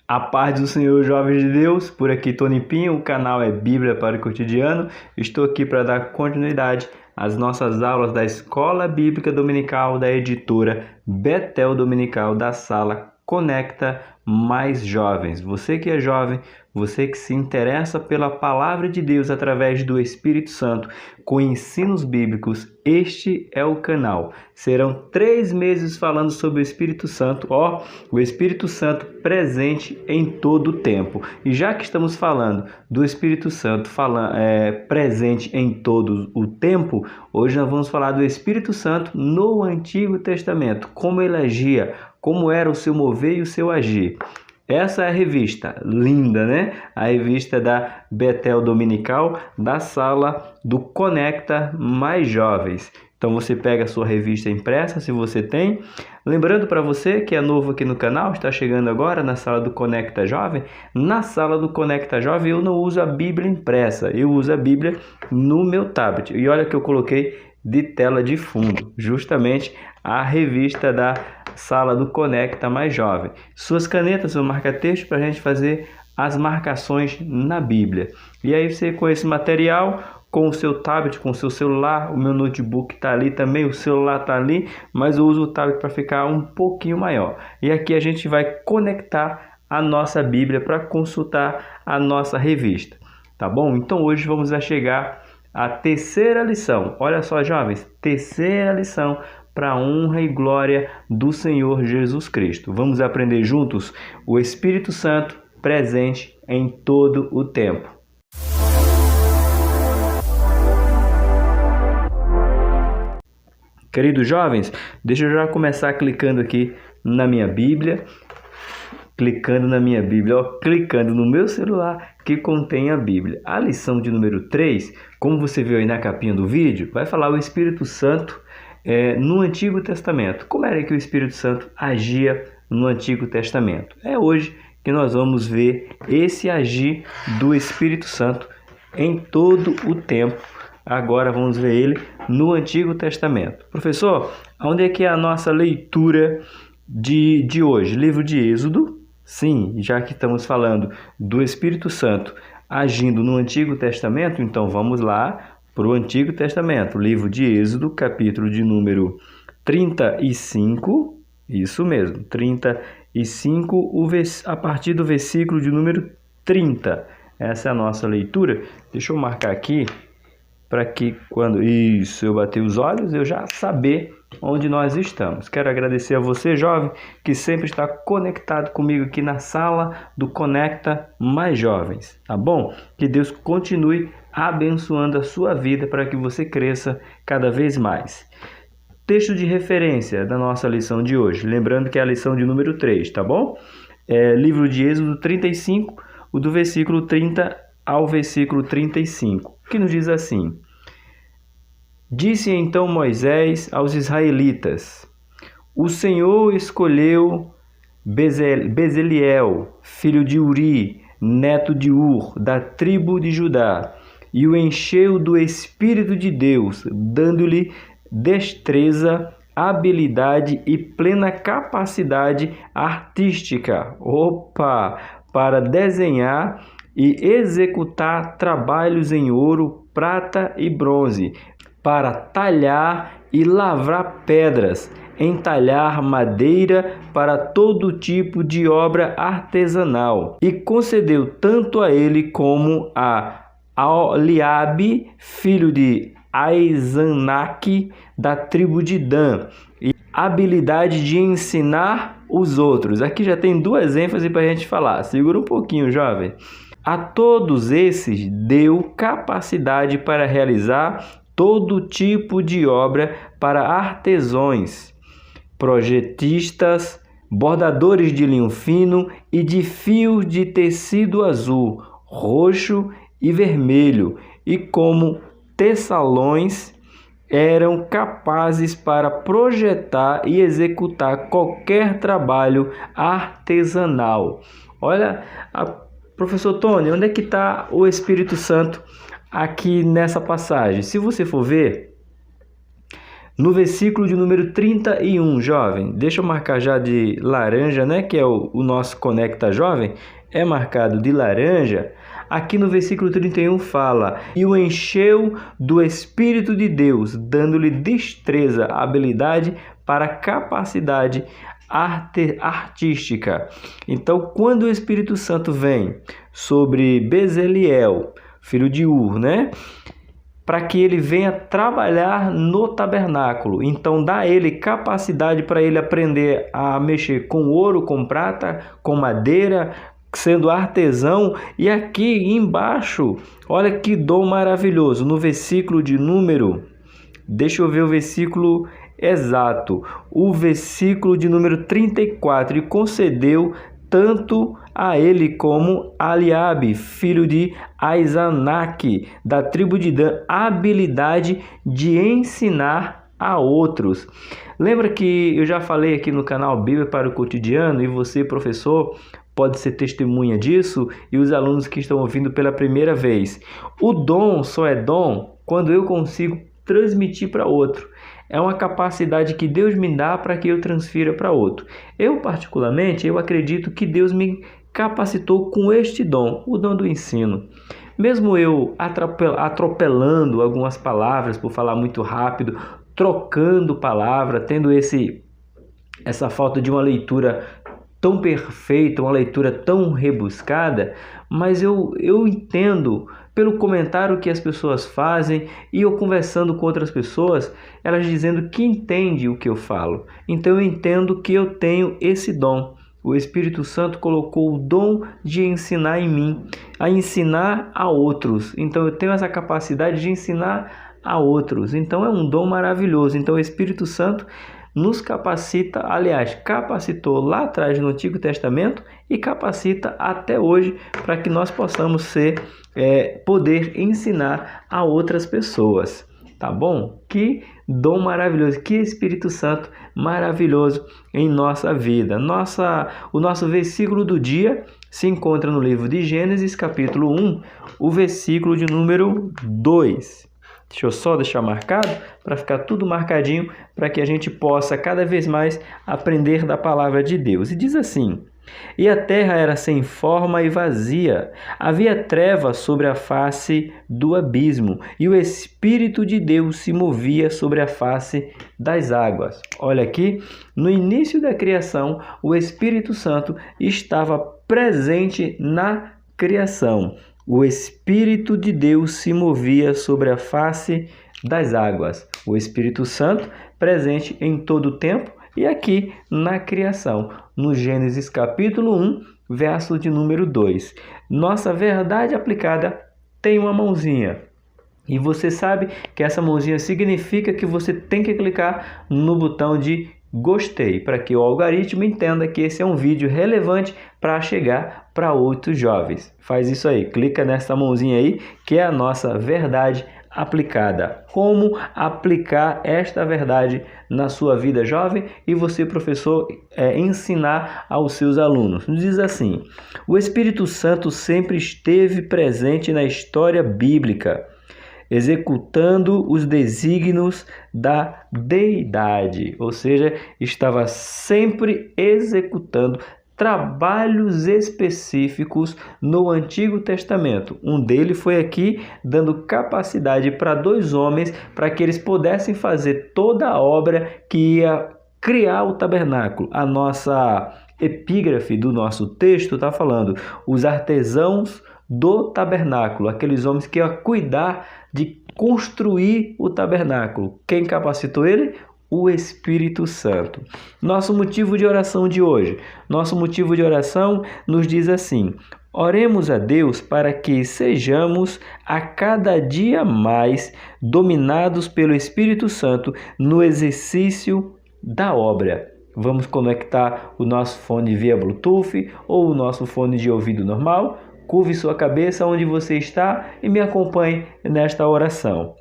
A paz do Senhor, jovens de Deus, por aqui Tony Pinho, o canal é Bíblia para o Cotidiano. Estou aqui para dar continuidade às nossas aulas da Escola Bíblica Dominical da editora Betel Dominical da Sala Conecta Mais Jovens. Você que é jovem, você que se interessa pela Palavra de Deus através do Espírito Santo, com ensinos bíblicos, este é o canal. Serão 3 meses falando sobre o Espírito Santo, o Espírito Santo presente em todo o tempo. E já que estamos falando do Espírito Santo presente em todo o tempo, hoje nós vamos falar do Espírito Santo no Antigo Testamento, como ele agia, como era o seu mover e o seu agir. Essa é a revista, linda, né? A revista da Betel Dominical, da sala do Conecta Mais Jovens. Então você pega a sua revista impressa, se você tem. Lembrando para você que é novo aqui no canal, está chegando agora na sala do Conecta Jovem. Na sala do Conecta Jovem eu não uso a Bíblia impressa, eu uso a Bíblia no meu tablet. E olha que eu coloquei de tela de fundo, justamente a revista da sala do Conecta Mais Jovem. Suas canetas, seu marca-texto para a gente fazer as marcações na Bíblia. E aí você com esse material, com o seu tablet, com o seu celular, o meu notebook está ali também, o celular está ali, mas eu uso o tablet para ficar um pouquinho maior. E aqui a gente vai conectar a nossa Bíblia para consultar a nossa revista, tá bom? Então hoje vamos chegar à terceira lição. Olha só, jovens, terceira lição para a honra e glória do Senhor Jesus Cristo. Vamos aprender juntos o Espírito Santo presente em todo o tempo. Queridos jovens, deixa eu já começar clicando aqui na minha Bíblia. Clicando no meu celular que contém a Bíblia. A lição de número 3, como você viu aí na capinha do vídeo, vai falar o Espírito Santo no Antigo Testamento. Como era que o Espírito Santo agia no Antigo Testamento? É hoje que nós vamos ver esse agir do Espírito Santo em todo o tempo. Agora vamos ver ele no Antigo Testamento. Professor, onde é que é a nossa leitura de hoje? Livro de Êxodo. Sim, já que estamos falando do Espírito Santo agindo no Antigo Testamento, então vamos lá para o Antigo Testamento, livro de Êxodo, capítulo de número 35, isso mesmo, 35, a partir do versículo de número 30. Essa é a nossa leitura. Deixa eu marcar aqui, para que quando eu bater os olhos, eu já saber onde nós estamos. Quero agradecer a você, jovem, que sempre está conectado comigo aqui na sala do Conecta Mais Jovens, tá bom? Que Deus continue abençoando a sua vida para que você cresça cada vez mais. Texto de referência da nossa lição de hoje, lembrando que é a lição de número 3, tá bom? Livro de Êxodo 35, do versículo 30 ao versículo 35, que nos diz assim: Disse então Moisés aos israelitas: O Senhor escolheu Bezaliel, filho de Uri, neto de Ur, da tribo de Judá, e o encheu do Espírito de Deus, dando-lhe destreza, habilidade e plena capacidade artística, para desenhar e executar trabalhos em ouro, prata e bronze, para talhar e lavrar pedras, entalhar madeira para todo tipo de obra artesanal. E concedeu tanto a ele como a Eliabe, filho de Aizanaque, da tribo de Dan, e habilidade de ensinar os outros. Aqui já tem 2 ênfases para a gente falar. Segura um pouquinho, jovem. A todos esses deu capacidade para realizar todo tipo de obra para artesãos, projetistas, bordadores de linho fino e de fios de tecido azul, roxo e vermelho, e como teçalões eram capazes para projetar e executar qualquer trabalho artesanal. Olha, professor Tony, onde é que está o Espírito Santo aqui nessa passagem? Se você for ver, No versículo de número 31, jovem, deixa eu marcar já de laranja, né, que é o nosso Conecta Jovem, é marcado de laranja. Aqui no versículo 31 fala: e o encheu do Espírito de Deus, dando-lhe destreza, habilidade para capacidade artística. Então, quando o Espírito Santo vem sobre Bezaliel, filho de Ur, né, para que ele venha trabalhar no tabernáculo. Então dá a ele capacidade para ele aprender a mexer com ouro, com prata, com madeira, sendo artesão. E aqui embaixo, olha que dom maravilhoso, no versículo de número, deixa eu ver o versículo exato, o versículo de número 34, e concedeu tanto a ele como a Eliabe, filho de Aizanaque, da tribo de Dan, habilidade de ensinar a outros. Lembra que eu já falei aqui no canal Bíblia para o Cotidiano, e você, professor, pode ser testemunha disso, e os alunos que estão ouvindo pela primeira vez. O dom só é dom quando eu consigo transmitir para outro. É uma capacidade que Deus me dá para que eu transfira para outro. Eu, particularmente, eu acredito que Deus me capacitou com este dom, o dom do ensino. Mesmo eu atropelando algumas palavras por falar muito rápido, trocando palavra, tendo essa falta de uma leitura tão perfeita, uma leitura tão rebuscada, mas eu entendo pelo comentário que as pessoas fazem, e eu conversando com outras pessoas, elas dizendo que entendem o que eu falo. Então eu entendo que eu tenho esse dom. O Espírito Santo colocou o dom de ensinar em mim, a ensinar a outros. Então eu tenho essa capacidade de ensinar a outros. Então é um dom maravilhoso. Então o Espírito Santo nos capacita, aliás, capacitou lá atrás no Antigo Testamento e capacita até hoje para que nós possamos poder ensinar a outras pessoas, tá bom? Que dom maravilhoso, que Espírito Santo maravilhoso em nossa vida. O nosso versículo do dia se encontra no livro de Gênesis, capítulo 1, o versículo de número 2. Deixa eu só deixar marcado, para ficar tudo marcadinho, para que a gente possa cada vez mais aprender da palavra de Deus. E diz assim: e a terra era sem forma e vazia, havia trevas sobre a face do abismo, e o Espírito de Deus se movia sobre a face das águas. Olha aqui, no início da criação, o Espírito Santo estava presente na criação. O Espírito de Deus se movia sobre a face das águas. O Espírito Santo presente em todo o tempo e aqui na criação. No Gênesis capítulo 1, verso de número 2. Nossa verdade aplicada tem uma mãozinha. E você sabe que essa mãozinha significa que você tem que clicar no botão de gostei, para que o algoritmo entenda que esse é um vídeo relevante para chegar para outros jovens. Faz isso aí, clica nessa mãozinha aí, que é a nossa verdade aplicada. Como aplicar esta verdade na sua vida, jovem, e você, professor, ensinar aos seus alunos. Nos diz assim: o Espírito Santo sempre esteve presente na história bíblica, executando os desígnios da deidade, ou seja, estava sempre executando trabalhos específicos no Antigo Testamento. Um deles foi aqui dando capacidade para 2 homens para que eles pudessem fazer toda a obra que ia criar o tabernáculo. A nossa epígrafe do nosso texto está falando os artesãos do tabernáculo, aqueles homens que iam cuidar de construir o tabernáculo. Quem capacitou ele? O Espírito Santo. Nosso motivo de oração de hoje. Nosso motivo de oração nos diz assim: oremos a Deus para que sejamos a cada dia mais dominados pelo Espírito Santo no exercício da obra. Vamos conectar o nosso fone via Bluetooth ou o nosso fone de ouvido normal. Curve sua cabeça onde você está e me acompanhe nesta oração.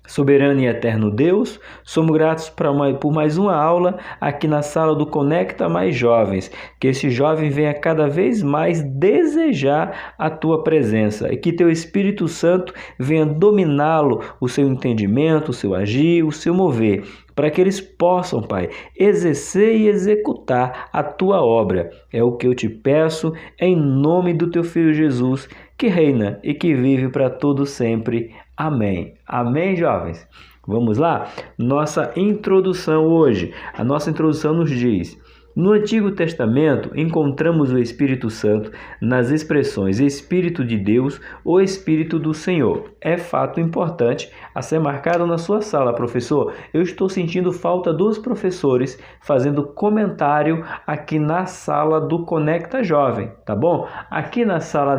Soberano e eterno Deus, somos gratos por mais uma aula aqui na sala do Conecta Mais Jovens. Que esse jovem venha cada vez mais desejar a tua presença e que teu Espírito Santo venha dominá-lo, o seu entendimento, o seu agir, o seu mover, para que eles possam, Pai, exercer e executar a tua obra. É o que eu te peço em nome do teu Filho Jesus, que reina e que vive para todo sempre. Amém. Amém, jovens? Vamos lá? Nossa introdução hoje. A nossa introdução nos diz: no Antigo Testamento, encontramos o Espírito Santo nas expressões Espírito de Deus ou Espírito do Senhor. É fato importante a ser marcado na sua sala, professor. Eu estou sentindo falta dos professores fazendo comentário aqui na sala do Conecta Jovem, tá bom? Aqui na sala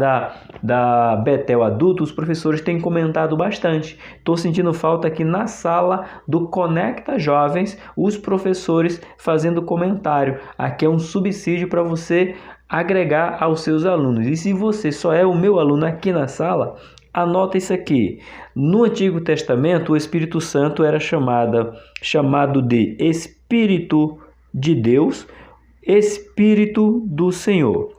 da Betel Adulto, os professores têm comentado bastante. Estou sentindo falta aqui na sala do Conecta Jovens, os professores fazendo comentário. Aqui é um subsídio para você agregar aos seus alunos. E se você só é o meu aluno aqui na sala, anota isso aqui. No Antigo Testamento, o Espírito Santo era chamado de Espírito de Deus, Espírito do Senhor.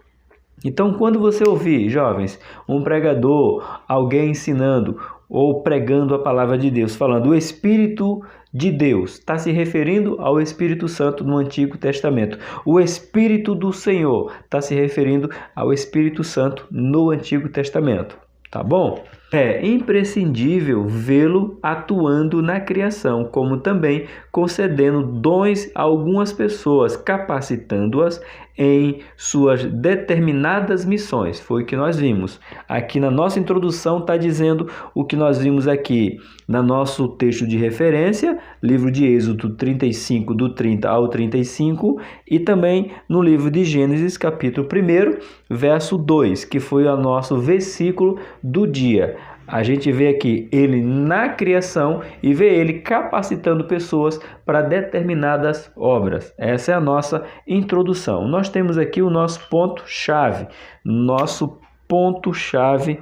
Então, quando você ouvir, jovens, um pregador, alguém ensinando ou pregando a palavra de Deus, falando o Espírito de Deus, está se referindo ao Espírito Santo no Antigo Testamento. O Espírito do Senhor está se referindo ao Espírito Santo no Antigo Testamento. Tá bom? É imprescindível vê-lo atuando na criação, como também concedendo dons a algumas pessoas, capacitando-as em suas determinadas missões. Foi o que nós vimos. Aqui na nossa introdução está dizendo o que nós vimos aqui no nosso texto de referência, livro de Êxodo 35, do 30 ao 35, e também no livro de Gênesis, capítulo 1, verso 2, que foi o nosso versículo do dia. A gente vê aqui ele na criação e vê ele capacitando pessoas para determinadas obras. Essa é a nossa introdução. Nós temos aqui o nosso ponto-chave. Nosso ponto-chave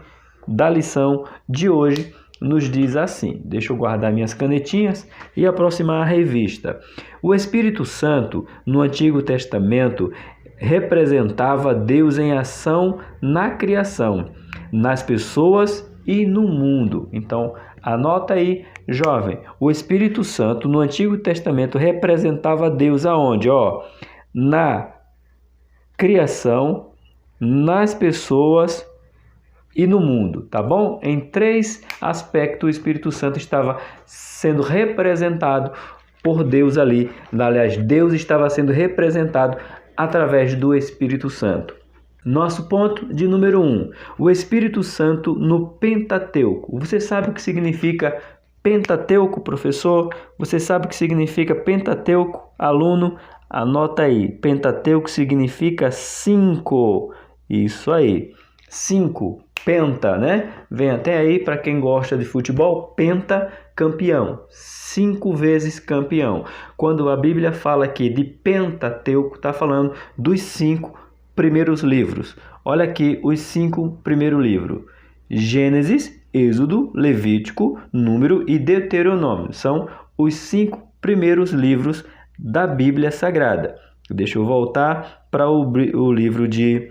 da lição de hoje nos diz assim. Deixa eu guardar minhas canetinhas e aproximar a revista. O Espírito Santo, no Antigo Testamento, representava Deus em ação na criação, nas pessoas e no mundo. Então, anota aí, jovem. O Espírito Santo no Antigo Testamento representava Deus aonde? Na criação, nas pessoas e no mundo, tá bom? Em 3 aspectos o Espírito Santo estava sendo representado por Deus ali. Aliás, Deus estava sendo representado através do Espírito Santo. Nosso ponto de número 1, o Espírito Santo no Pentateuco. Você sabe o que significa Pentateuco, professor? Você sabe o que significa Pentateuco, aluno? Anota aí, Pentateuco significa 5. Isso aí, 5, penta, né? Vem até aí para quem gosta de futebol, penta, campeão, 5 vezes campeão. Quando a Bíblia fala aqui de Pentateuco, está falando dos 5 primeiros livros. Olha aqui os 5 primeiros livros: Gênesis, Êxodo, Levítico, Número e Deuteronômio. São os 5 primeiros livros da Bíblia Sagrada. Deixa eu voltar para o livro de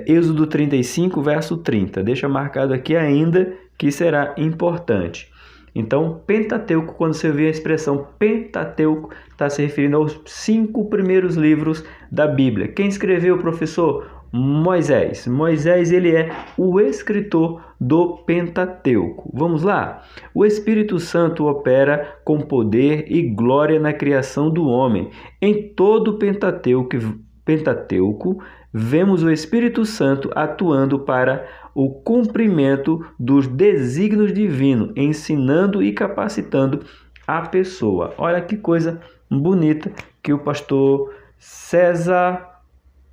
Êxodo 35, verso 30. Deixa marcado aqui ainda que será importante. Então, Pentateuco, quando você vê a expressão Pentateuco, está se referindo aos 5 primeiros livros da Bíblia. Quem escreveu, professor? Moisés. Moisés, ele é o escritor do Pentateuco. Vamos lá? O Espírito Santo opera com poder e glória na criação do homem. Em todo o Pentateuco, vemos o Espírito Santo atuando para o cumprimento dos desígnios divinos, ensinando e capacitando a pessoa. Olha que coisa bonita que o pastor César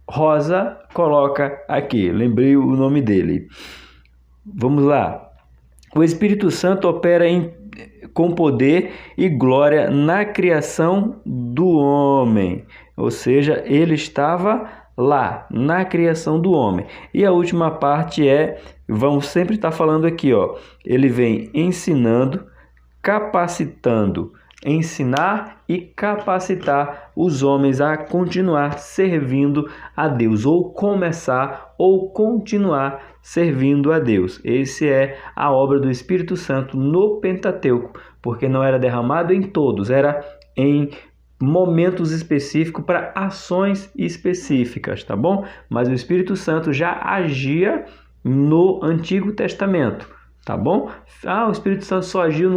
Rosa coloca aqui. Lembrei o nome dele. Vamos lá. O Espírito Santo opera com poder e glória na criação do homem. Ou seja, ele estava lá, na criação do homem. E a última parte vamos sempre estar falando aqui, ele vem ensinando, capacitando, ensinar e capacitar os homens a continuar servindo a Deus, ou começar ou continuar servindo a Deus. Essa é a obra do Espírito Santo no Pentateuco, porque não era derramado em todos, era em momentos específicos para ações específicas, tá bom? Mas o Espírito Santo já agia no Antigo Testamento, tá bom? O Espírito Santo só agiu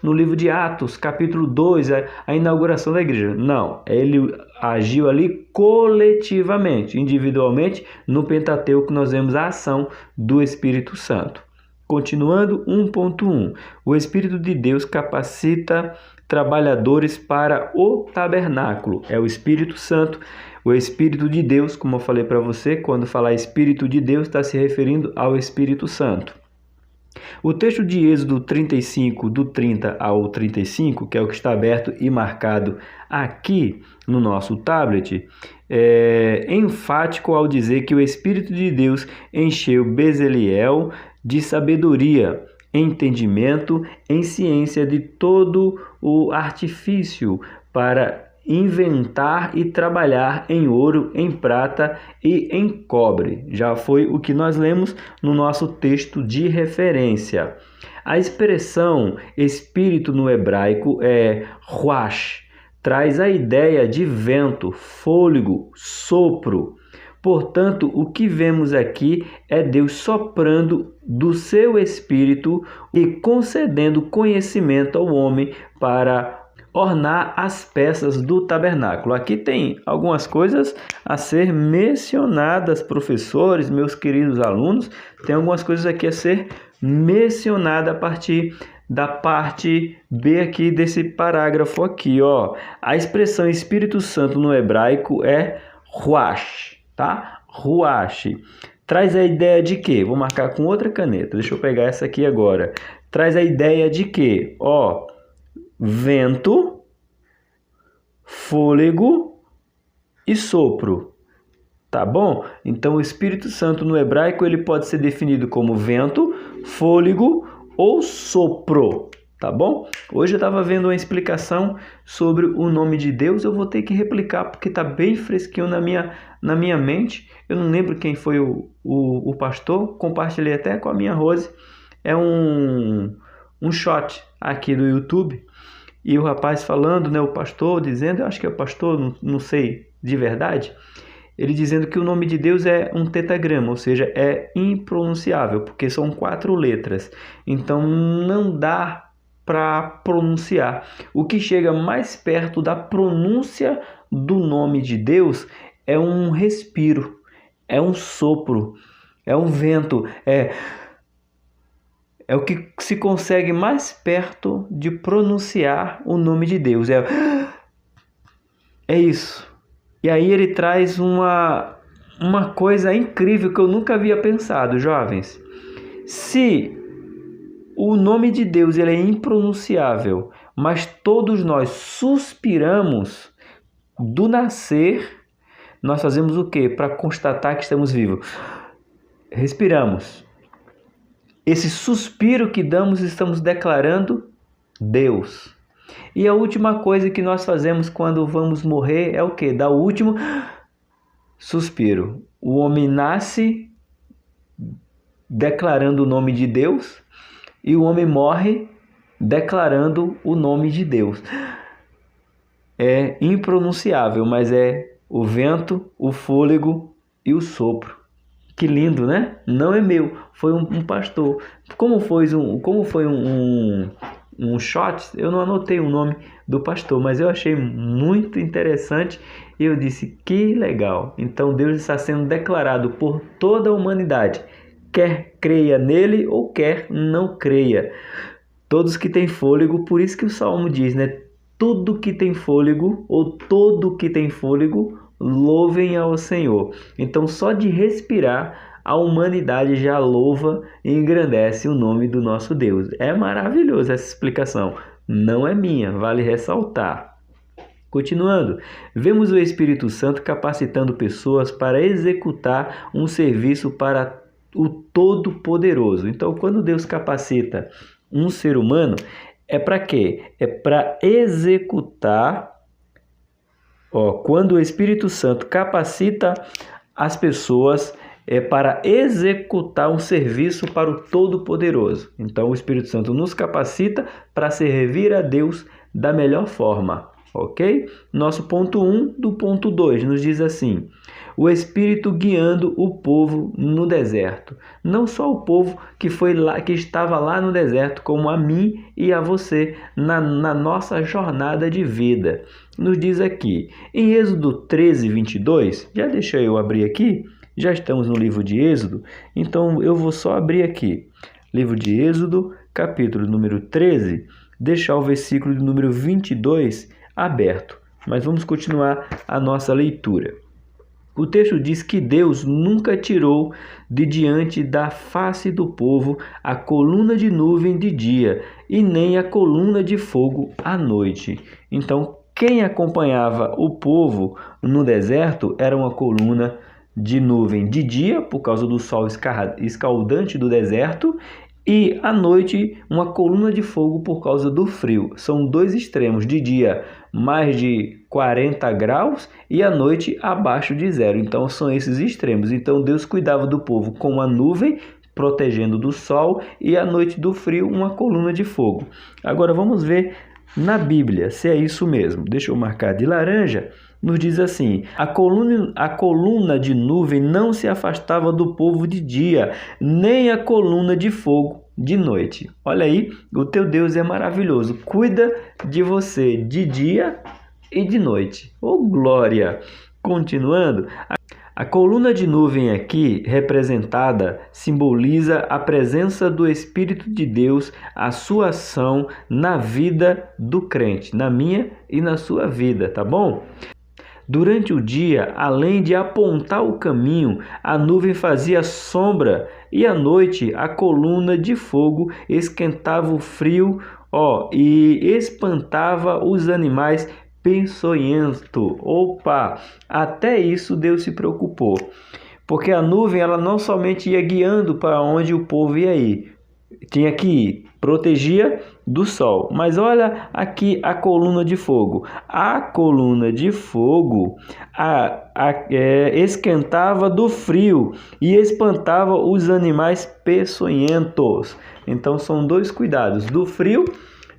no livro de Atos, capítulo 2, a inauguração da igreja. Não, ele agiu ali coletivamente, individualmente. No Pentateuco nós vemos a ação do Espírito Santo. Continuando, 1.1. O Espírito de Deus capacita trabalhadores para o tabernáculo. É o Espírito Santo. O Espírito de Deus, como eu falei para você, quando falar Espírito de Deus, está se referindo ao Espírito Santo. O texto de Êxodo 35, do 30 ao 35, que é o que está aberto e marcado aqui no nosso tablet, é enfático ao dizer que o Espírito de Deus encheu Bezaliel de sabedoria, entendimento, em ciência de todo o artifício para inventar e trabalhar em ouro, em prata e em cobre. Já foi o que nós lemos no nosso texto de referência. A expressão espírito no hebraico é ruach, traz a ideia de vento, fôlego, sopro. Portanto, o que vemos aqui é Deus soprando do seu espírito e concedendo conhecimento ao homem para ornar as peças do tabernáculo. Aqui tem algumas coisas a ser mencionadas, professores, meus queridos alunos, tem algumas coisas aqui a ser mencionada a partir da parte B aqui desse parágrafo aqui, ó. A expressão Espírito Santo no hebraico é ruach, tá? Ruach. Traz a ideia de quê? Vou marcar com outra caneta. Deixa eu pegar essa aqui agora. Traz a ideia de quê? Ó, vento, fôlego e sopro, tá bom? Então o Espírito Santo no hebraico ele pode ser definido como vento, fôlego ou sopro, tá bom? Hoje eu estava vendo uma explicação sobre o nome de Deus, eu vou ter que replicar porque está bem fresquinho na minha mente. Eu não lembro quem foi o pastor, compartilhei até com a minha Rose, é um shot aqui do YouTube. E o rapaz falando, né, o pastor dizendo, eu acho que é o pastor, não sei de verdade, ele dizendo que o nome de Deus é um tetagrama, ou seja, é impronunciável, porque são 4 letras. Então não dá para pronunciar. O que chega mais perto da pronúncia do nome de Deus é um respiro, é um sopro, é um vento, é o que se consegue mais perto de pronunciar o nome de Deus. É isso. E aí ele traz uma coisa incrível que eu nunca havia pensado, jovens. Se o nome de Deus ele é impronunciável, mas todos nós suspiramos do nascer, nós fazemos o quê? Para constatar que estamos vivos. Respiramos. Esse suspiro que damos, estamos declarando Deus. E a última coisa que nós fazemos quando vamos morrer é o quê? Dar o último suspiro. O homem nasce declarando o nome de Deus e o homem morre declarando o nome de Deus. É impronunciável, mas é o vento, o fôlego e o sopro. Que lindo, né? Não é meu, foi um pastor. Como foi um shot, eu não anotei o nome do pastor, mas eu achei muito interessante e eu disse, que legal. Então Deus está sendo declarado por toda a humanidade, quer creia nele ou quer não creia. Todos que têm fôlego, por isso que o Salmo diz, né? Tudo que tem fôlego, ou todo que tem fôlego, louvem ao Senhor. Então, só de respirar, a humanidade já louva e engrandece o nome do nosso Deus. É maravilhoso essa explicação. Não é minha, vale ressaltar. Continuando, vemos o Espírito Santo capacitando pessoas para executar um serviço para o Todo-Poderoso. Então, quando Deus capacita um ser humano, É para quê? É para executar. Quando o Espírito Santo capacita as pessoas para executar um serviço para o Todo-Poderoso. Então, o Espírito Santo nos capacita para servir a Deus da melhor forma, ok? Nosso ponto 1 do ponto 2 nos diz assim: o Espírito guiando o povo no deserto. Não só o povo que estava lá no deserto, como a mim e a você na nossa jornada de vida. Nos diz aqui, em Êxodo 13, 22, já deixa eu abrir aqui, já estamos no livro de Êxodo, então eu vou só abrir aqui, livro de Êxodo, capítulo número 13, deixar o versículo número 22 aberto, mas vamos continuar a nossa leitura. O texto diz que Deus nunca tirou de diante da face do povo a coluna de nuvem de dia e nem a coluna de fogo à noite. Então, quem acompanhava o povo no deserto era uma coluna de nuvem de dia, por causa do sol escaldante do deserto, e à noite uma coluna de fogo por causa do frio. São dois extremos, de dia mais de 40 graus e à noite abaixo de zero. Então são esses extremos. Então Deus cuidava do povo com uma nuvem protegendo do sol e à noite do frio uma coluna de fogo. Agora vamos ver na Bíblia se é isso mesmo. Deixa eu marcar de laranja. Nos diz assim: a coluna de nuvem não se afastava do povo de dia, nem a coluna de fogo de noite. Olha aí, o teu Deus é maravilhoso, cuida de você de dia e de noite. Oh, glória! Continuando, a coluna de nuvem aqui representada simboliza a presença do Espírito de Deus, a sua ação na vida do crente, na minha e na sua vida, tá bom? Durante o dia, além de apontar o caminho, a nuvem fazia sombra e à noite a coluna de fogo esquentava o frio, e espantava os animais peçonhentos. Opa, até isso Deus se preocupou, porque a nuvem ela não somente ia guiando para onde o povo ia ir, tinha que ir, protegia do sol. Mas olha aqui a coluna de fogo. A coluna de fogo esquentava do frio e espantava os animais peçonhentos. Então são dois cuidados: do frio,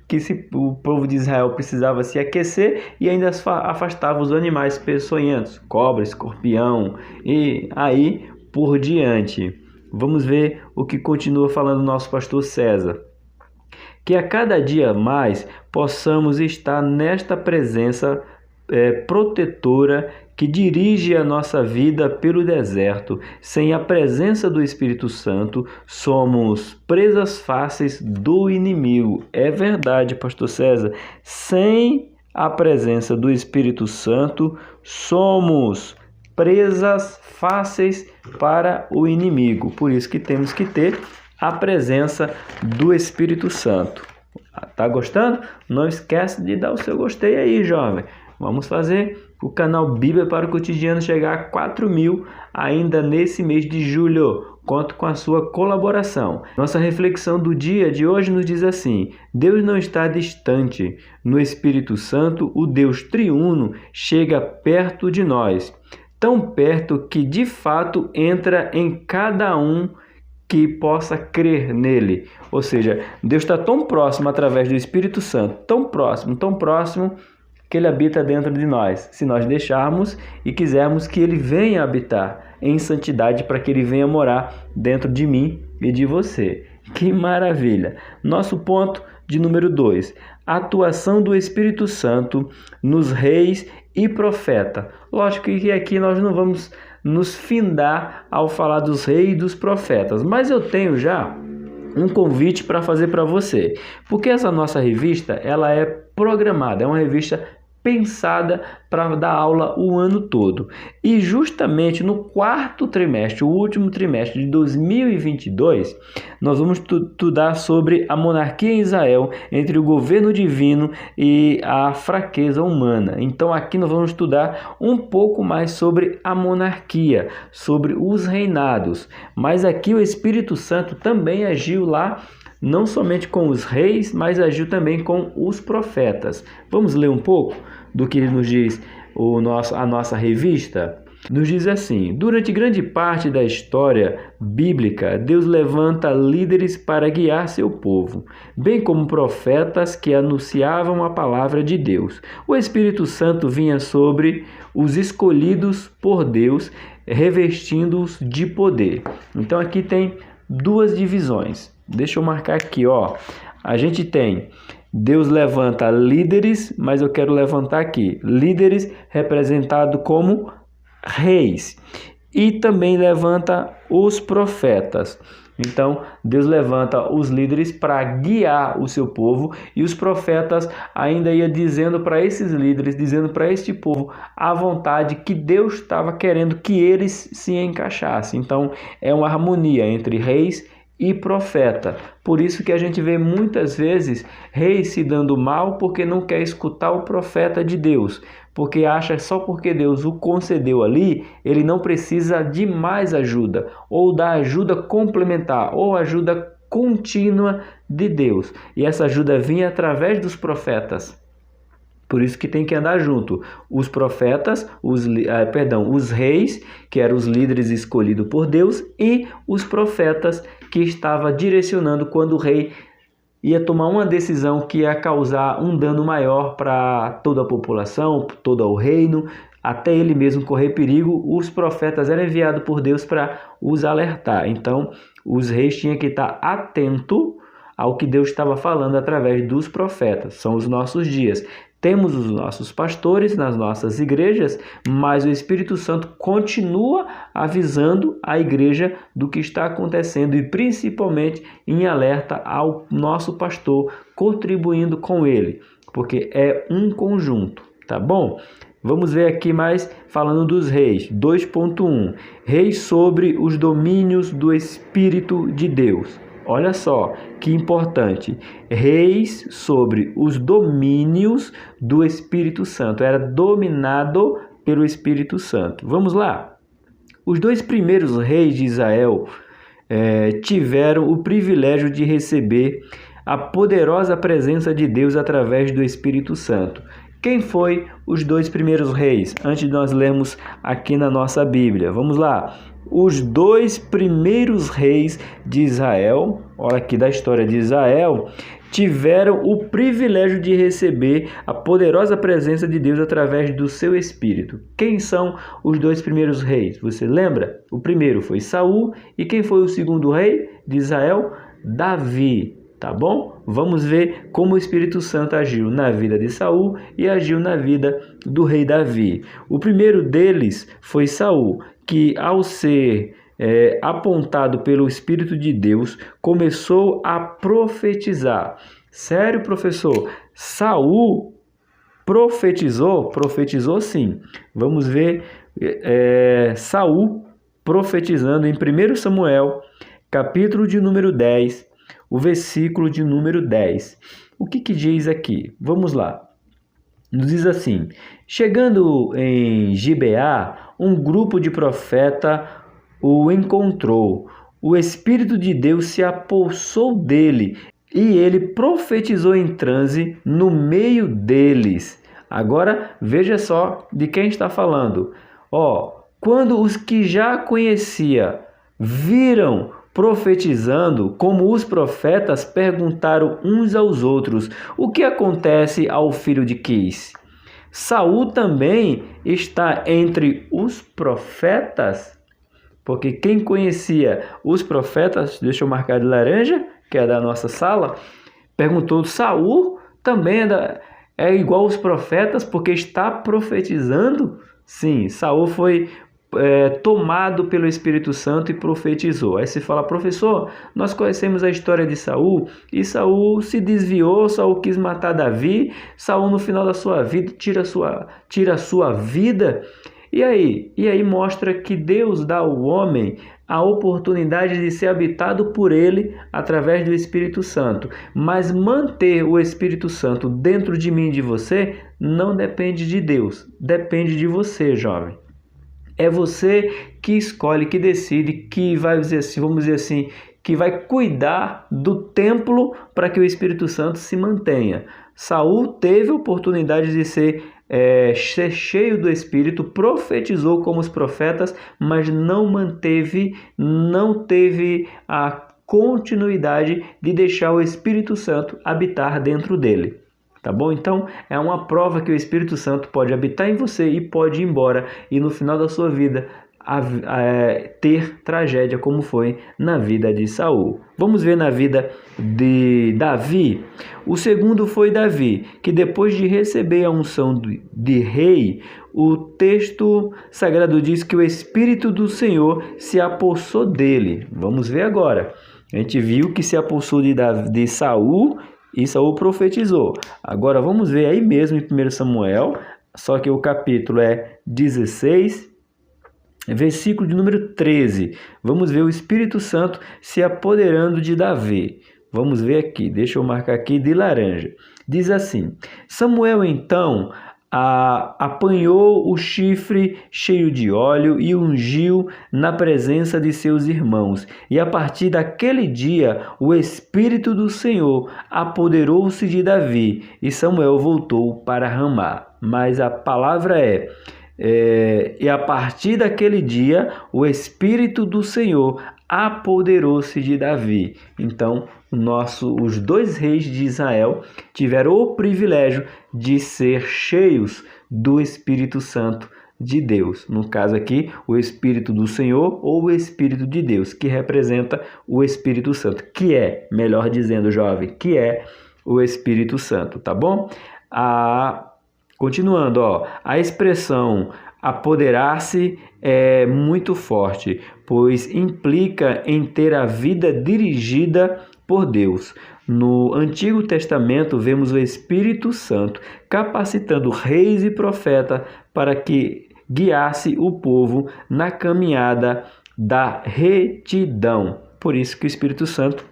que o povo de Israel precisava se aquecer, e ainda afastava os animais peçonhentos, cobra, escorpião e aí por diante. Vamos ver o que continua falando o nosso pastor César. Que a cada dia mais possamos estar nesta presença protetora que dirige a nossa vida pelo deserto. Sem a presença do Espírito Santo, somos presas fáceis do inimigo. É verdade, pastor César. Sem a presença do Espírito Santo, somos presas fáceis para o inimigo. Por isso que temos que ter a presença do Espírito Santo. Tá gostando? Não esquece de dar o seu gostei aí, jovem. Vamos fazer o canal Bíblia para o Cotidiano chegar a 4.000 ainda nesse mês de julho. Conto com a sua colaboração. Nossa reflexão do dia de hoje nos diz assim: Deus não está distante. No Espírito Santo, o Deus triuno chega perto de nós. Tão perto que de fato entra em cada um que possa crer nele. Ou seja, Deus está tão próximo através do Espírito Santo, tão próximo, que ele habita dentro de nós. Se nós deixarmos e quisermos que ele venha habitar em santidade, para que ele venha morar dentro de mim e de você. Que maravilha! Nosso ponto de número 2. Atuação do Espírito Santo nos reis e profeta. Lógico que aqui nós não vamos nos findar ao falar dos reis e dos profetas, mas eu tenho já um convite para fazer para você, porque essa nossa revista ela é programada, é uma revista pensada para dar aula o ano todo. E justamente no quarto trimestre, o último trimestre de 2022, nós vamos estudar sobre a monarquia em Israel, entre o governo divino e a fraqueza humana. Então aqui nós vamos estudar um pouco mais sobre a monarquia, sobre os reinados. Mas aqui o Espírito Santo também agiu lá não somente com os reis, mas agiu também com os profetas. Vamos ler um pouco do que nos diz a nossa revista? Nos diz assim: durante grande parte da história bíblica, Deus levanta líderes para guiar seu povo, bem como profetas que anunciavam a palavra de Deus. O Espírito Santo vinha sobre os escolhidos por Deus, revestindo-os de poder. Então aqui tem duas divisões. Deixa eu marcar aqui, ó. A gente tem Deus levanta líderes, mas eu quero levantar aqui líderes representado como reis, e também levanta os profetas. Então, Deus levanta os líderes para guiar o seu povo, e os profetas ainda ia dizendo para esses líderes, dizendo para este povo a vontade que Deus estava querendo que eles se encaixassem. Então, é uma harmonia entre reis e profeta. Por isso que a gente vê muitas vezes reis se dando mal porque não quer escutar o profeta de Deus, porque acha só porque Deus o concedeu ali, ele não precisa de mais ajuda, ou da ajuda complementar, ou ajuda contínua de Deus. E essa ajuda vinha através dos profetas. Por isso que tem que andar junto. Os profetas, os reis, que eram os líderes escolhidos por Deus, e os profetas que estavam direcionando quando o rei ia tomar uma decisão que ia causar um dano maior para toda a população, todo o reino, até ele mesmo correr perigo. Os profetas eram enviados por Deus para os alertar. Então, os reis tinham que estar atentos ao que Deus estava falando através dos profetas. São os nossos dias. Temos os nossos pastores nas nossas igrejas, mas o Espírito Santo continua avisando a igreja do que está acontecendo e principalmente em alerta ao nosso pastor, contribuindo com ele, porque é um conjunto, tá bom? Vamos ver aqui mais falando dos reis. 2.1. Reis sobre os domínios do Espírito de Deus. Olha só que importante. Reis sobre os domínios do Espírito Santo. Era dominado pelo Espírito Santo. Vamos lá. Os dois primeiros reis de Israel tiveram o privilégio de receber a poderosa presença de Deus através do Espírito Santo. Quem foi os dois primeiros reis? Antes de nós lermos aqui na nossa Bíblia. Vamos lá. Os dois primeiros reis de Israel, olha aqui da história de Israel, tiveram o privilégio de receber a poderosa presença de Deus através do seu Espírito. Quem são os dois primeiros reis? Você lembra? O primeiro foi Saul, e quem foi o segundo rei de Israel? Davi. Tá bom? Vamos ver como o Espírito Santo agiu na vida de Saul e agiu na vida do rei Davi. O primeiro deles foi Saul, que ao ser apontado pelo Espírito de Deus, começou a profetizar. Sério, professor? Saul profetizou? Profetizou sim. Vamos ver Saul profetizando em 1 Samuel, capítulo de número 10, o versículo de número 10. O que diz aqui? Vamos lá. Nos diz assim: chegando em Gibeá, um grupo de profeta o encontrou. O Espírito de Deus se apossou dele e ele profetizou em transe no meio deles. Agora veja só de quem está falando. Quando os que já conhecia viram profetizando, como os profetas, perguntaram uns aos outros: o que acontece ao filho de Quis? Saul também está entre os profetas? Porque quem conhecia os profetas, deixa eu marcar de laranja, que é da nossa sala, perguntou: Saul também é igual aos profetas porque está profetizando? Sim, Saul foi tomado pelo Espírito Santo e profetizou. Aí você fala: professor, nós conhecemos a história de Saul, e Saul se desviou, Saul quis matar Davi, Saul no final da sua vida tira a sua vida. E aí mostra que Deus dá ao homem a oportunidade de ser habitado por ele através do Espírito Santo. Mas manter o Espírito Santo dentro de mim e de você não depende de Deus, depende de você, jovem. É você que escolhe, que decide, que vai dizer assim, vamos dizer assim, que vai cuidar do templo para que o Espírito Santo se mantenha. Saul teve a oportunidade de ser cheio do Espírito, profetizou como os profetas, mas não teve a continuidade de deixar o Espírito Santo habitar dentro dele. Tá bom? Então, é uma prova que o Espírito Santo pode habitar em você e pode ir embora, e no final da sua vida ter tragédia, como foi na vida de Saul. Vamos ver na vida de Davi. O segundo foi Davi, que depois de receber a unção de rei, o texto sagrado diz que o Espírito do Senhor se apossou dele. Vamos ver agora. A gente viu que se apossou de Saul, e Saul profetizou. Agora vamos ver aí mesmo em 1 Samuel, só que o capítulo é 16, versículo de número 13. Vamos ver o Espírito Santo se apoderando de Davi. Vamos ver aqui, deixa eu marcar aqui de laranja. Diz assim: Samuel então apanhou o chifre cheio de óleo e ungiu na presença de seus irmãos. E a partir daquele dia, o Espírito do Senhor apoderou-se de Davi, e Samuel voltou para Ramá. Mas a palavra e a partir daquele dia, o Espírito do Senhor apoderou-se de Davi. Então, os dois reis de Israel tiveram o privilégio de ser cheios do Espírito Santo de Deus. No caso aqui, o Espírito do Senhor ou o Espírito de Deus, que representa o Espírito Santo, que é, melhor dizendo, jovem, que é o Espírito Santo, tá bom? Continuando, a expressão apoderar-se é muito forte, pois implica em ter a vida dirigida por Deus. No Antigo Testamento, vemos o Espírito Santo capacitando reis e profetas para que guiasse o povo na caminhada da retidão. Por isso que o Espírito Santo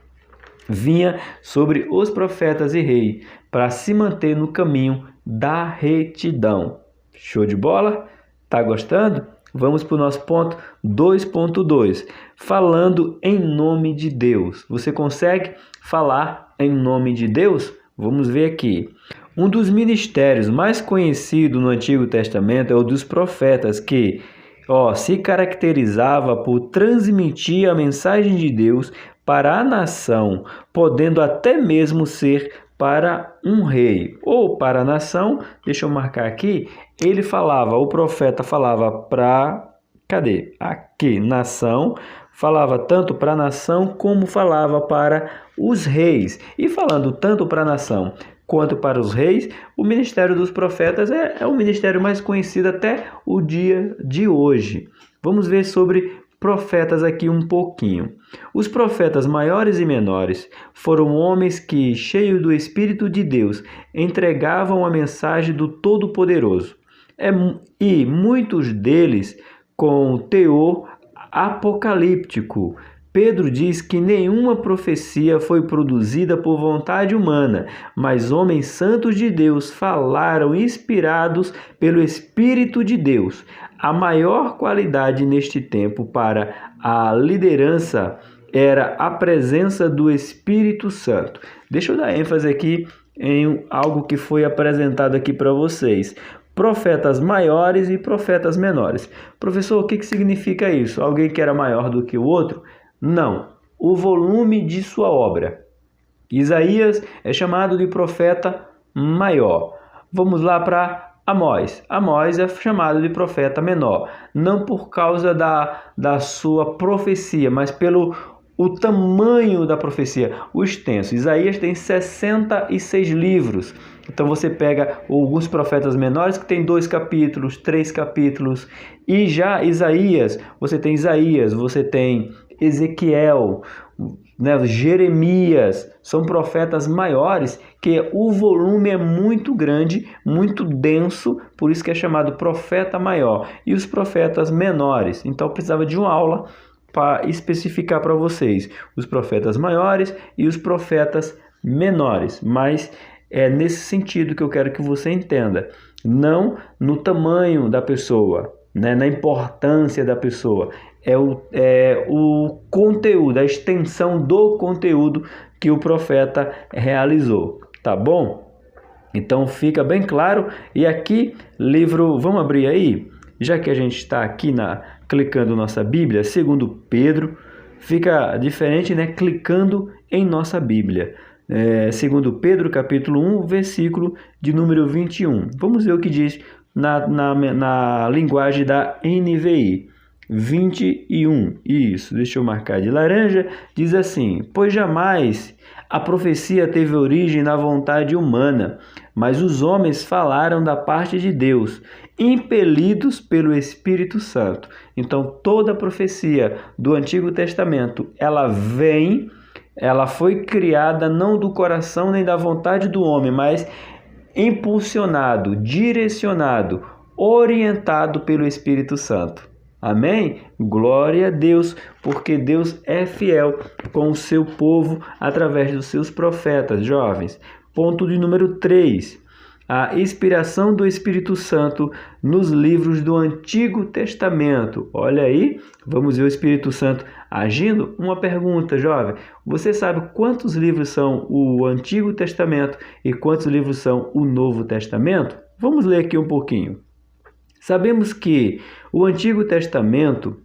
vinha sobre os profetas e reis para se manter no caminho da retidão. Show de bola? Tá gostando? Vamos para o nosso ponto 2.2. Falando em nome de Deus. Você consegue falar em nome de Deus? Vamos ver aqui. Um dos ministérios mais conhecidos no Antigo Testamento é o dos profetas, que se caracterizava por transmitir a mensagem de Deus para a nação, podendo até mesmo ser para um rei ou para a nação. Deixa eu marcar aqui. O profeta falava para, nação, falava tanto para a nação como falava para os reis. E falando tanto para a nação quanto para os reis, o ministério dos profetas é o ministério mais conhecido até o dia de hoje. Vamos ver sobre profetas aqui um pouquinho. Os profetas maiores e menores foram homens que, cheios do Espírito de Deus, entregavam a mensagem do Todo-Poderoso. E muitos deles com teor apocalíptico. Pedro diz que nenhuma profecia foi produzida por vontade humana, mas homens santos de Deus falaram inspirados pelo Espírito de Deus. A maior qualidade neste tempo para a liderança era a presença do Espírito Santo. Deixa eu dar ênfase aqui em algo que foi apresentado aqui para vocês. Profetas maiores e profetas menores. Professor, o que significa isso? Alguém que era maior do que o outro? Não. O volume de sua obra. Isaías é chamado de profeta maior. Vamos lá para Amós. Amós é chamado de profeta menor. Não por causa da sua profecia, mas pelo o tamanho da profecia, o extenso. Isaías tem 66 livros. Então você pega alguns profetas menores que tem 2 capítulos, 3 capítulos. E já Isaías, você tem Ezequiel, Jeremias, são profetas maiores que o volume é muito grande, muito denso, por isso que é chamado profeta maior. E os profetas menores, então precisava de uma aula para especificar para vocês os profetas maiores e os profetas menores, mas é nesse sentido que eu quero que você entenda, não no tamanho da pessoa, na importância da pessoa, o conteúdo, a extensão do conteúdo que o profeta realizou, tá bom? Então fica bem claro. E aqui, livro, vamos abrir aí, já que a gente está aqui clicando nossa Bíblia, segundo Pedro, fica diferente, né? Clicando em nossa Bíblia. Segundo Pedro, capítulo 1, versículo de número 21. Vamos ver o que diz na linguagem da NVI. 21, isso, deixa eu marcar de laranja, diz assim: pois jamais a profecia teve origem na vontade humana, mas os homens falaram da parte de Deus, impelidos pelo Espírito Santo. Então toda a profecia do Antigo Testamento, ela foi criada não do coração nem da vontade do homem, mas impulsionado, direcionado, orientado pelo Espírito Santo. Amém? Glória a Deus, porque Deus é fiel com o seu povo através dos seus profetas, jovens. Ponto de número 3. A inspiração do Espírito Santo nos livros do Antigo Testamento. Olha aí, vamos ver o Espírito Santo agindo. Uma pergunta, jovem. Você sabe quantos livros são o Antigo Testamento e quantos livros são o Novo Testamento? Vamos ler aqui um pouquinho. Sabemos que o Antigo Testamento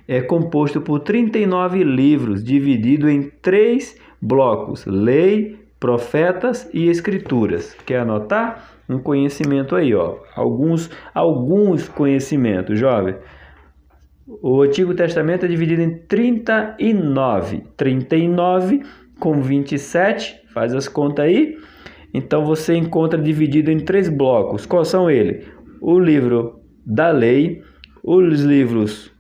é composto por 39 livros, dividido em 3 blocos: Lei, Profetas e Escrituras. Quer anotar? Um conhecimento aí, ó. Alguns conhecimentos, jovem. O Antigo Testamento é dividido em 39. 39 com 27, faz as contas aí. Então você encontra dividido em 3 blocos. Quais são eles? O livro da lei, os livros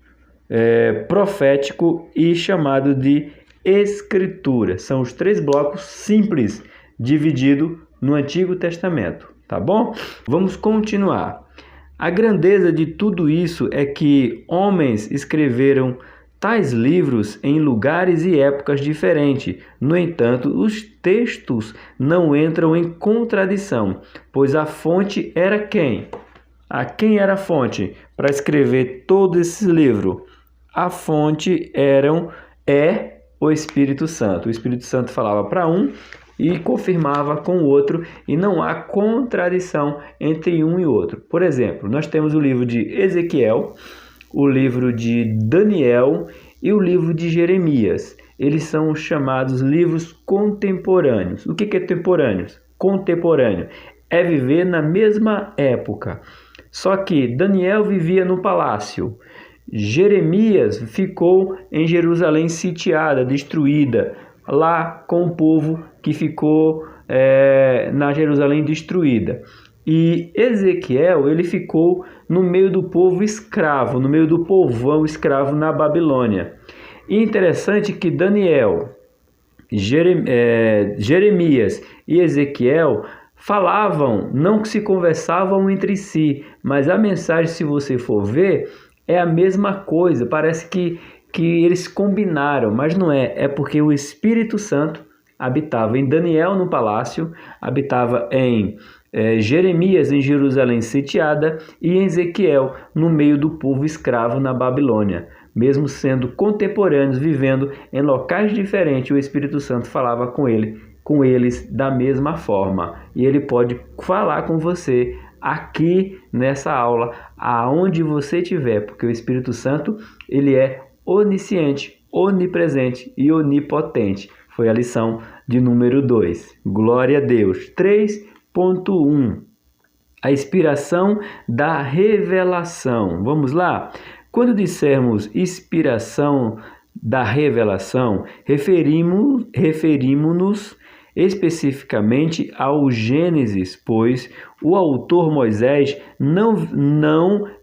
profético e chamado de escritura. São os 3 blocos simples divididos no Antigo Testamento, tá bom? Vamos continuar. A grandeza de tudo isso é que homens escreveram tais livros em lugares e épocas diferentes. No entanto, os textos não entram em contradição, pois a fonte era quem? Quem era a fonte para escrever todo esse livro? A fonte é o Espírito Santo. O Espírito Santo falava para um e confirmava com o outro, e não há contradição entre um e outro. Por exemplo, nós temos o livro de Ezequiel, o livro de Daniel e o livro de Jeremias. Eles são chamados livros contemporâneos. O que é temporâneos? Contemporâneo é viver na mesma época. Só que Daniel vivia no palácio. Jeremias ficou em Jerusalém sitiada, destruída, lá com o povo que ficou na Jerusalém destruída. E Ezequiel, ele ficou no meio do povo escravo, no meio do povão escravo na Babilônia. E interessante que Daniel, Jeremias e Ezequiel falavam, não que se conversavam entre si, mas a mensagem, se você for ver, é a mesma coisa. Parece que eles combinaram, mas não é. É porque o Espírito Santo habitava em Daniel no palácio, habitava em Jeremias em Jerusalém sitiada e em Ezequiel no meio do povo escravo na Babilônia. Mesmo sendo contemporâneos, vivendo em locais diferentes, o Espírito Santo falava com eles da mesma forma. E ele pode falar com você aqui nessa aula, aonde você estiver, porque o Espírito Santo, ele é onisciente, onipresente e onipotente. Foi a lição de número 2. Glória a Deus. 3.1. A inspiração da revelação. Vamos lá? Quando dissermos inspiração da revelação, referimos-nos especificamente ao Gênesis, pois o autor Moisés não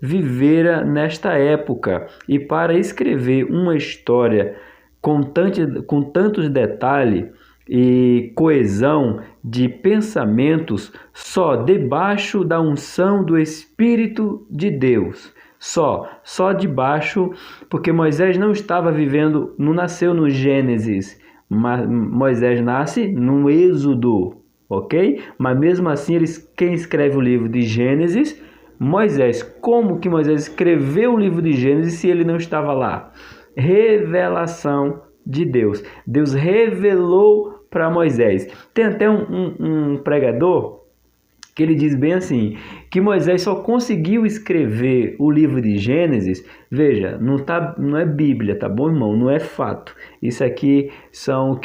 vivera nesta época, e para escrever uma história com tantos detalhes e coesão de pensamentos só debaixo da unção do Espírito de Deus. Só debaixo, porque Moisés não estava vivendo, não nasceu no Gênesis, mas Moisés nasce no Êxodo, ok? Mas mesmo assim, quem escreve o livro de Gênesis Moisés, como que Moisés escreveu o livro de Gênesis se ele não estava lá? Revelação de Deus. Deus revelou para Moisés. Tem até um pregador que ele diz bem assim, que Moisés só conseguiu escrever o livro de Gênesis. Veja, não é Bíblia, tá bom, irmão? Não é fato. Isso aqui são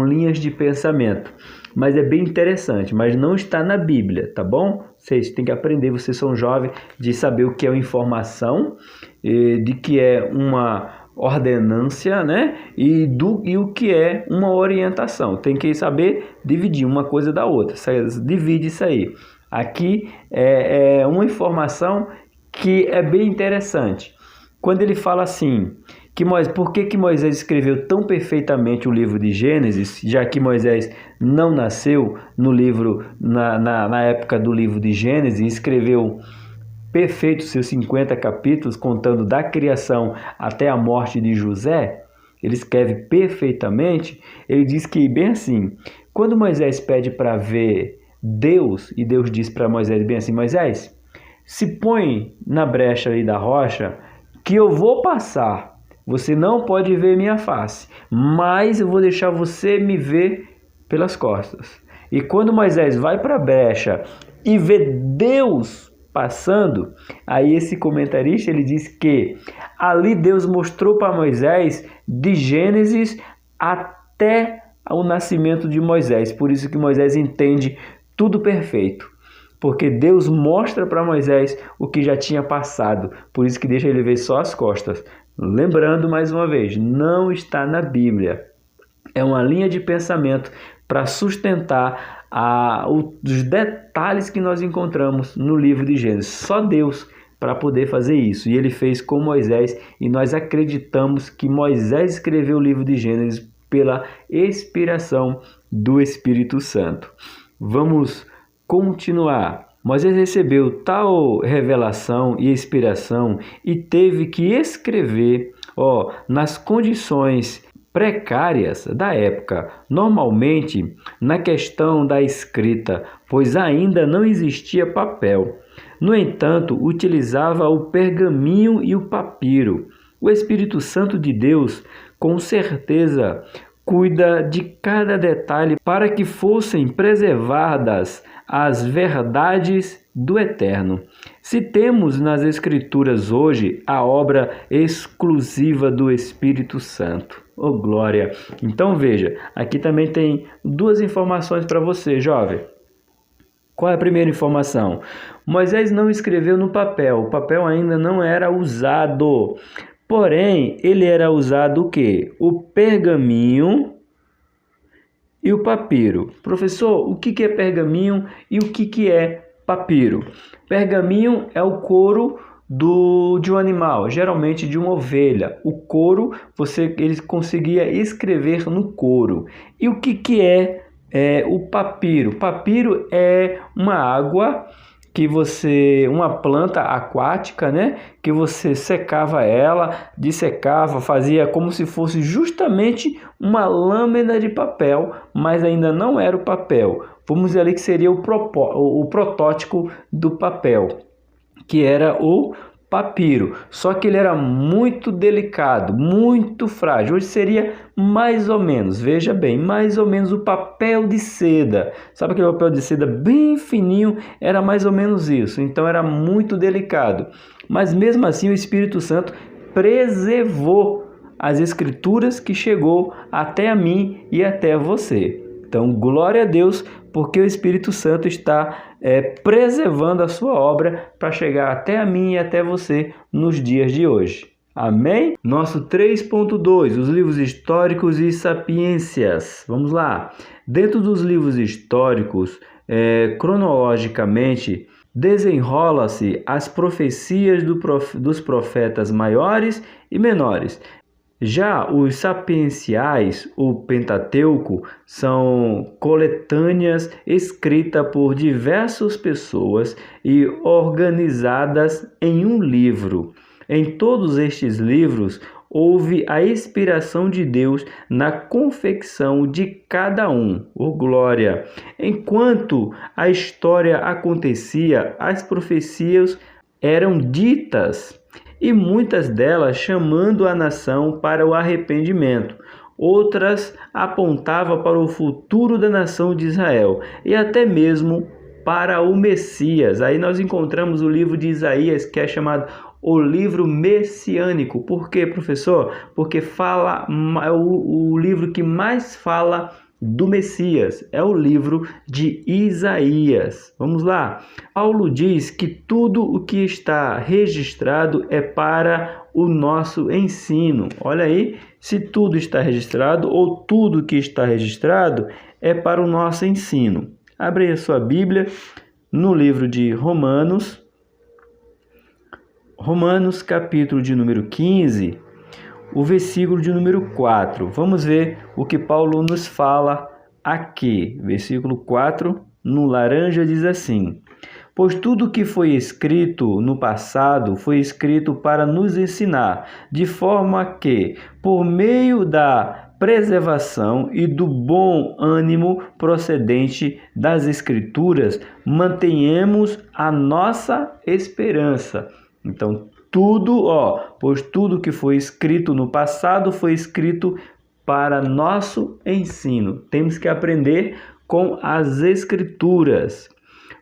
linhas de pensamento. Mas é bem interessante, mas não está na Bíblia, tá bom? Vocês têm que aprender, vocês são jovens, de saber o que é uma informação, de que é uma ordenância, né? E o que é uma orientação. Tem que saber dividir uma coisa da outra. Divide isso aí. Aqui é uma informação que é bem interessante. Quando ele fala assim, por que Moisés escreveu tão perfeitamente o livro de Gênesis, já que Moisés não nasceu no livro, na época do livro de Gênesis, escreveu perfeito seus 50 capítulos, contando da criação até a morte de José. Ele escreve perfeitamente. Ele diz que, bem assim, quando Moisés pede para ver Deus, e Deus diz para Moisés bem assim, Moisés, se põe na brecha ali da rocha, que eu vou passar. Você não pode ver minha face, mas eu vou deixar você me ver pelas costas. E quando Moisés vai para a brecha e vê Deus passando, aí esse comentarista ele diz que ali Deus mostrou para Moisés de Gênesis até o nascimento de Moisés. Por isso que Moisés entende tudo perfeito. Porque Deus mostra para Moisés o que já tinha passado. Por isso que deixa ele ver só as costas. Lembrando mais uma vez, não está na Bíblia. É uma linha de pensamento para sustentar os detalhes que nós encontramos no livro de Gênesis. Só Deus para poder fazer isso. E ele fez com Moisés. E nós acreditamos que Moisés escreveu o livro de Gênesis pela inspiração do Espírito Santo. Vamos continuar. Moisés recebeu tal revelação e inspiração e teve que escrever nas condições precárias da época, normalmente na questão da escrita, pois ainda não existia papel. No entanto, utilizava o pergaminho e o papiro. O Espírito Santo de Deus, com certeza, cuida de cada detalhe para que fossem preservadas as verdades do Eterno. Se temos nas Escrituras hoje a obra exclusiva do Espírito Santo. Oh, glória! Então veja, aqui também tem duas informações para você, jovem. Qual é a primeira informação? Moisés não escreveu no papel, o papel ainda não era usado. Porém, ele era usado o quê? O pergaminho e o papiro. Professor, o que é pergaminho e o que é papiro? Pergaminho é o couro de um animal, geralmente de uma ovelha. O couro, ele conseguia escrever no couro. E o que é o papiro? Papiro é uma água uma planta aquática, né? Que você secava ela, dissecava, fazia como se fosse justamente uma lâmina de papel, mas ainda não era o papel. Vamos dizer ali que seria o protótipo do papel, que era o papiro, só que ele era muito delicado, muito frágil. Hoje seria mais ou menos, veja bem, mais ou menos o papel de seda. Sabe aquele papel de seda bem fininho? Era mais ou menos isso. Então era muito delicado. Mas mesmo assim o Espírito Santo preservou as Escrituras que chegou até a mim e até você. Então, glória a Deus, porque o Espírito Santo está preservando a sua obra para chegar até a mim e até você nos dias de hoje. Amém? Nosso 3.2, os livros históricos e sapiências. Vamos lá. Dentro dos livros históricos, cronologicamente, desenrola-se as profecias dos profetas maiores e menores. Já os sapienciais, o Pentateuco, são coletâneas escritas por diversas pessoas e organizadas em um livro. Em todos estes livros, houve a inspiração de Deus na confecção de cada um. Oh, glória! Enquanto a história acontecia, as profecias eram ditas, e muitas delas chamando a nação para o arrependimento. Outras apontavam para o futuro da nação de Israel e até mesmo para o Messias. Aí nós encontramos o livro de Isaías, que é chamado o livro messiânico. Por quê, professor? Porque é o livro que mais fala do Messias, é o livro de Isaías. Vamos lá. Paulo diz que tudo o que está registrado é para o nosso ensino. Olha aí, se tudo está registrado ou tudo que está registrado é para o nosso ensino. Abre a sua Bíblia no livro de Romanos, capítulo de número 15, o versículo de número 4. Vamos ver o que Paulo nos fala aqui. Versículo 4, no laranja, diz assim: pois tudo que foi escrito no passado foi escrito para nos ensinar, de forma que, por meio da preservação e do bom ânimo procedente das Escrituras, mantenhamos a nossa esperança. Então, pois tudo que foi escrito no passado foi escrito para nosso ensino. Temos que aprender com as Escrituras,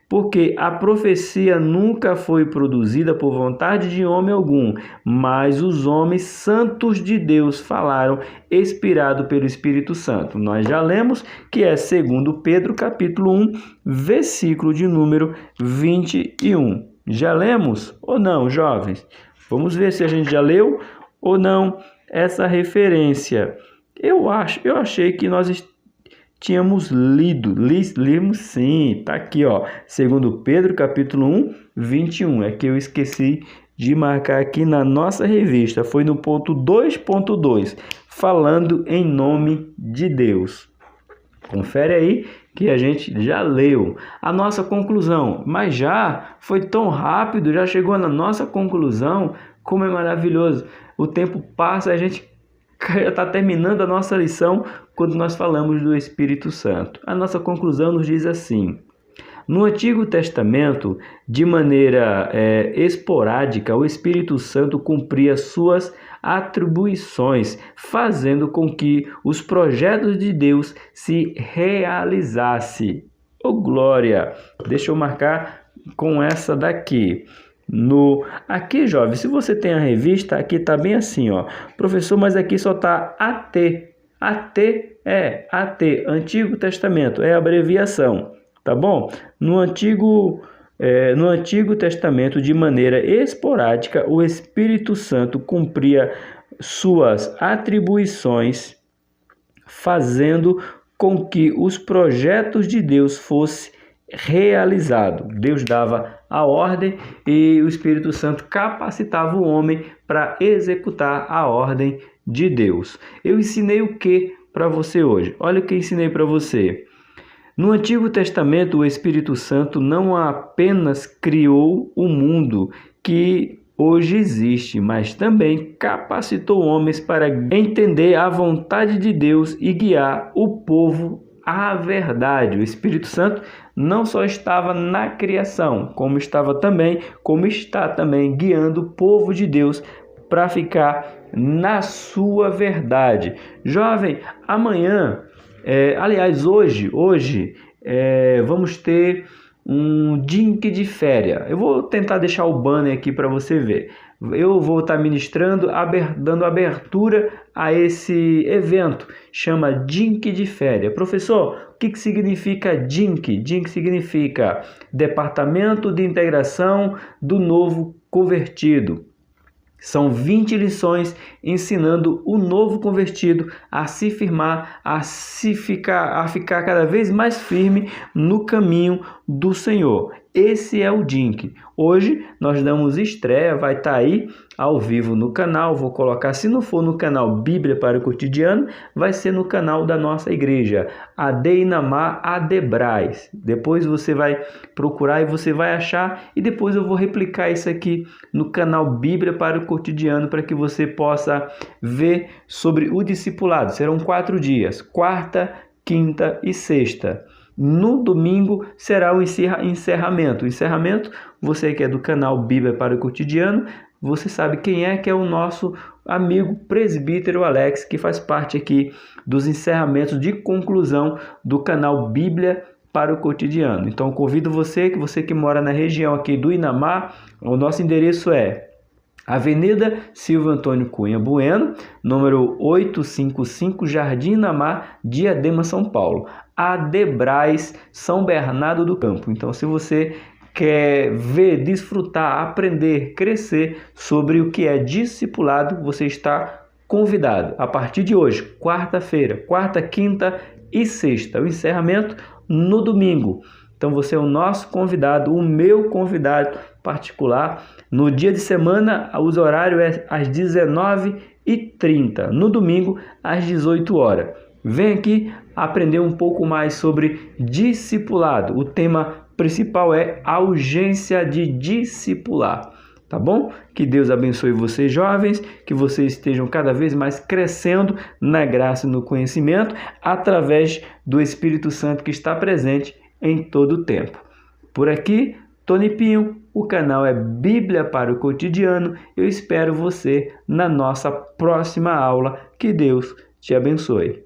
porque a profecia nunca foi produzida por vontade de homem algum, mas os homens santos de Deus falaram, inspirado pelo Espírito Santo. Nós já lemos que é 2 Pedro, capítulo 1, versículo de número 21. Já lemos ou não, jovens? Vamos ver se a gente já leu ou não essa referência. Eu achei que nós tínhamos lemos sim, tá aqui, ó, 2 Pedro, capítulo 1, 21, é que eu esqueci de marcar aqui na nossa revista, foi no ponto 2.2, falando em nome de Deus. Confere aí que a gente já leu a nossa conclusão, mas já foi tão rápido, já chegou na nossa conclusão, como é maravilhoso. O tempo passa, a gente já está terminando a nossa lição quando nós falamos do Espírito Santo. A nossa conclusão nos diz assim: no Antigo Testamento, de maneira esporádica, o Espírito Santo cumpria suas atribuições, fazendo com que os projetos de Deus se realizassem. Oh, glória! Deixa eu marcar com essa daqui. Aqui, jovem, se você tem a revista, aqui tá bem assim, ó. Professor, mas aqui só tá AT. AT, Antigo Testamento, é a abreviação, tá bom? No Antigo Testamento, de maneira esporádica, o Espírito Santo cumpria suas atribuições, fazendo com que os projetos de Deus fossem realizados. Deus dava a ordem e o Espírito Santo capacitava o homem para executar a ordem de Deus. Eu ensinei o que para você hoje? Olha o que ensinei para você. No Antigo Testamento, o Espírito Santo não apenas criou o mundo que hoje existe, mas também capacitou homens para entender a vontade de Deus e guiar o povo à verdade. O Espírito Santo não só estava na criação, como está também guiando o povo de Deus para ficar na sua verdade. Jovem, amanhã, hoje, vamos ter um drink de férias. Eu vou tentar deixar o banner aqui para você ver. Eu vou estar ministrando, dando abertura a esse evento, chama drink de férias. Professor, o que significa drink? Drink significa Departamento de Integração do Novo Convertido. São 20 lições ensinando o novo convertido a se firmar, a ficar cada vez mais firme no caminho do Senhor. Esse é o Dink. Hoje nós damos estreia, vai estar aí ao vivo no canal. Vou colocar, se não for no canal Bíblia para o Cotidiano, vai ser no canal da nossa igreja, AD Inamar Adebrais. Depois você vai procurar e você vai achar, e depois eu vou replicar isso aqui no canal Bíblia para o Cotidiano, para que você possa ver sobre o discipulado. Serão 4 dias, quarta, quinta e sexta. No domingo será o encerramento. O encerramento, você que é do canal Bíblia para o Cotidiano, você sabe quem é, que é o nosso amigo presbítero Alex, que faz parte aqui dos encerramentos de conclusão do canal Bíblia para o Cotidiano. Então, convido você que mora na região aqui do Inamar. O nosso endereço é Avenida Silvio Antônio Cunha Bueno, número 855, Jardim Inamar, Diadema, São Paulo. Adebrais, São Bernardo do Campo. Então, se você quer ver, desfrutar, aprender, crescer sobre o que é discipulado, você está convidado. A partir de hoje, quarta-feira, quarta, quinta e sexta. O encerramento no domingo. Então, você é o nosso convidado, o meu convidado particular. No dia de semana, os horários é às 19h30. No domingo, às 18 horas. Vem aqui aprender um pouco mais sobre discipulado. O tema principal é a urgência de discipular. Tá bom? Que Deus abençoe vocês, jovens, que vocês estejam cada vez mais crescendo na graça e no conhecimento, através do Espírito Santo que está presente em todo o tempo. Por aqui, Tony Pinho, o canal é Bíblia para o Cotidiano. Eu espero você na nossa próxima aula. Que Deus te abençoe.